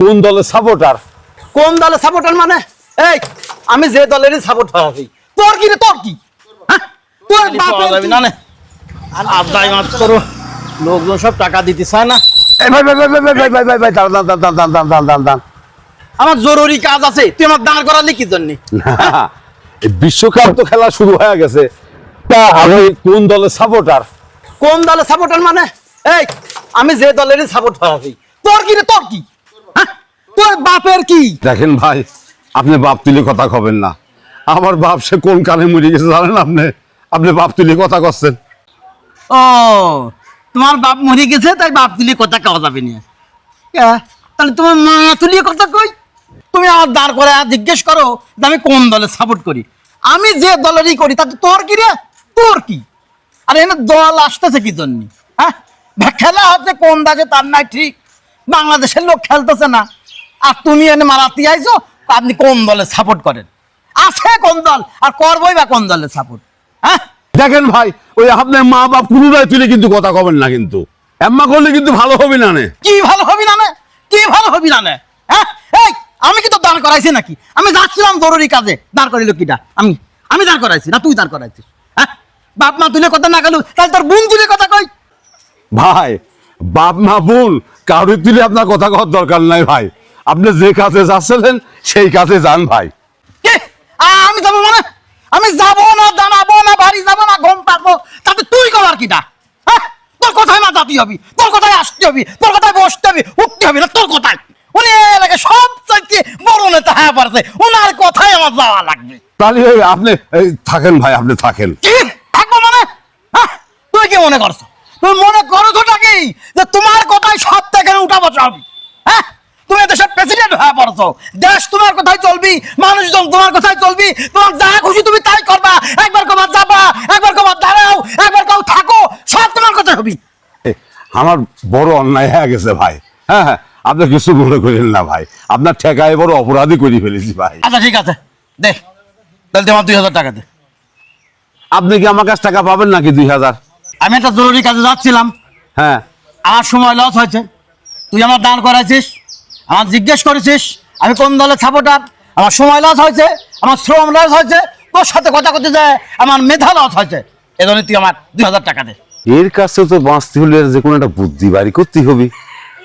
কোন দলের সাপোর্টার? কোন দলের সাপোর্টার মানে? এই আমি যে দলেরই সাপোর্ট করি। তোর কি রে, তোর কি? হ্যাঁ, তোর বাপের কি? না না আদায় মাত করো, লোকজন সব টাকা দিতে চায় না। এই ভাই ভাই ভাই ভাই ভাই ভাই ভাই ভাই দাঁড়ান দাঁড়ান দাঁড়ান দাঁড়ান দাঁড়ান দাঁড়ান দাঁড়ান। আমার জরুরি কাজ আছে, তুই আমার দাঁড় করালি কি জন্য? না, এই বিশ্বকাপ তো খেলা শুরু হয়ে গেছে, তা আমি কোন দলের সাপোর্টার? কোন দলের সাপোর্টার মানে? এই আমি যে দলেরই সাপোর্ট করি। তোর কি রে, তোর কি? হ্যাঁ, তোর বাপের কি? দেখেন ভাই, আপনি বাপ তুলে কথা কবেন না। আমার বাপ সে কোন কালে মরে গেছে জানেন আপনি? আপনি বাপ তুলে কথা করছেন। ও, তোমার বাপ মরে গেছে তাই বাপ তুলিয়ে কথা কওয়া যাবে না। তাহলে তোমার মা তুলিয়ে কথা কই? তুমি আমার দাঁড় করে জিজ্ঞেস করো যে আমি কোন দলে সাপোর্ট করি। আমি যে দলেরই করি তাতে তোর কি রে, তোর কি? আর এখানে দল আসতেছে কি জন্য? হ্যাঁ, খেলা হচ্ছে কোন দেশে তার নাই ঠিক, বাংলাদেশের লোক খেলতেছে না, আর তুমি এনে মারাতি আইছো আপনি কোন দলে সাপোর্ট করেন? আছে কোন দল আর করবই বা কোন দলে সাপোর্ট? হ্যাঁ, দেখেন ভাই, ওই আপনার মা বাপ পুনরায় তুলে কিন্তু কথা কবেন না, কিন্তু এম্মা করলে কিন্তু ভালো হবে না নে। কি ভালো হবি না? কি ভালো হবি না? হ্যাঁ, এই আমি কি তো দাঁড় করাইছি নাকি? আমি যাচ্ছিলাম জরুরি কাজে, দাঁড় করাইলো কিটা? আমি দাঁড় করাইছি না তুই দাঁড় করাইছিস? হ্যাঁ, বাপ মা তুলে কথা না গেল তাহলে তোর বোন তুলে কথা কই। ভাই, বাপ মা বোন কাউরি তুলে আপনার কথা কওয়ার দরকার নাই ভাই। আপনি যে কাজে যাচ্ছিলেন সেই কাজে যান ভাই। কে? আমি যাবো মানে? আমি যাবো না, দাঁড়াবো না, বাড়ি যাবো না, ঘুম পারবো, তাতে তুই করার কিটা? হ্যাঁ, তোর কথায় মাতাতে হবে, তোর কথায় আসতে হবে, তোর কথায় বসতে হবে, উঠতে হবে না তোর কথায়। উনি এলাকায় সব চাইতে বড় নেতা হ্যাঁ পারছে, ওনার কথায় আমার যাওয়া লাগবে। তাহলে আপনি থাকেন ভাই, আপনি থাকেন। কি থাকবো মানে? হ্যাঁ, তুই কি মনে করছো? তুমি মনে করছোটা কি যে তোমার কথায় সব থেকে উঠা বসা হবে? হ্যাঁ, তুমি দেশের প্রেসিডেন্ট হয়ে পড়ছো, দেশ তোমার কথাই চলবি, মানুষজন তোমার কথাই চলবি, তোমার যা খুশি তুমি তাই করবা। একবার কবার যাবা, একবার কবার দাঁড়াও, একবার কাউ থাকো, সব তোমার কথাই হবি। আমার বড় অন্যায় হয়ে গেছে ভাই। হ্যাঁ হ্যাঁ, আপনি কিছু মনে করেন না ভাই, আপনার ঠেকায় বড় অপরাধী করে ফেলেছি ভাই। আচ্ছা ঠিক আছে, দে তাহলে তোমার 2000 টাকা দে। আপনি কি আমার কাছে টাকা পাবেন নাকি 2000? আমি একটা জরুরি কাজে যাচ্ছিলাম, হ্যাঁ, আমার সময় লস হয়েছে, তুই আমার দাঁড় করাইছিস, আমার জিজ্ঞেস করেছিস আমি কোন দলের সাপোর্টার, আমার সময় লস হয়েছে, আমার শ্রম লস হয়েছে, তোর সাথে কথা করতে যায় আমার মেধা লস হয়েছে, এজন্য তুই আমার 2000 টাকা দে। এর কাছে তো বাঁচতে হলে যে কোনো একটা বুদ্ধি বাড়ি করতে হবে,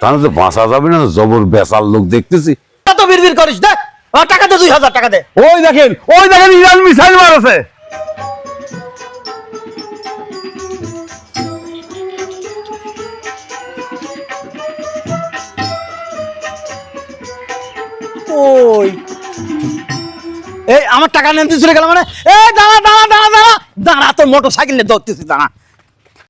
তাহলে তো বাঁচা যাবে না। জবর বেচার লোক দেখতেছি। এত বিড়বিড় করিস, দে আমার টাকা দে, 2000 টাকা দে। ওই দেখেন ইরান মিসাইল মারছে। ওই এই আমার টাকা নিয়ে চলে গেল মানে? এই দাঁড়া দাঁড়া দাঁড়া দাঁড়া দাঁড়া, তোর মোটর সাইকেল নিয়ে দৌড়তেছি, দাঁড়া।